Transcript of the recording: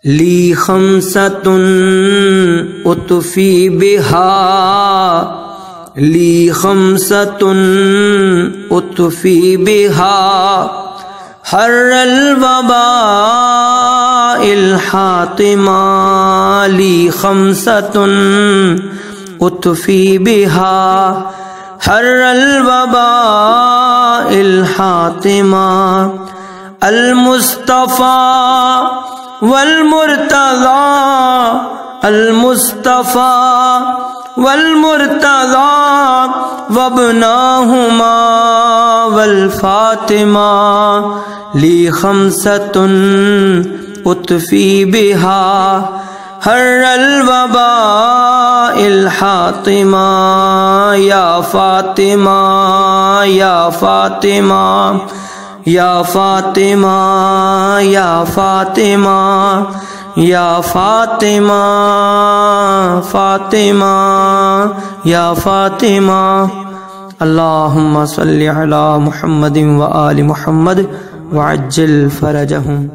لی خمسۃ اطفی بہا لی خمسۃ اطفی بہا حر الوباء الحاطمہ لی خمسۃ اطفی بہا حر الوباء الحاطمہ المصطفیٰ والمرتضى المصطفى والمرتضى وابناهما والفاطمة لي خمسة أطفي بها حر الوباء الحاطمة يا فاطمة يا فاطمة یا فاطمہ یا فاطمہ یا فاطمہ فاطمہ یا فاطمہ اللہم صلی علی محمد و آل محمد وعجل فرجہم.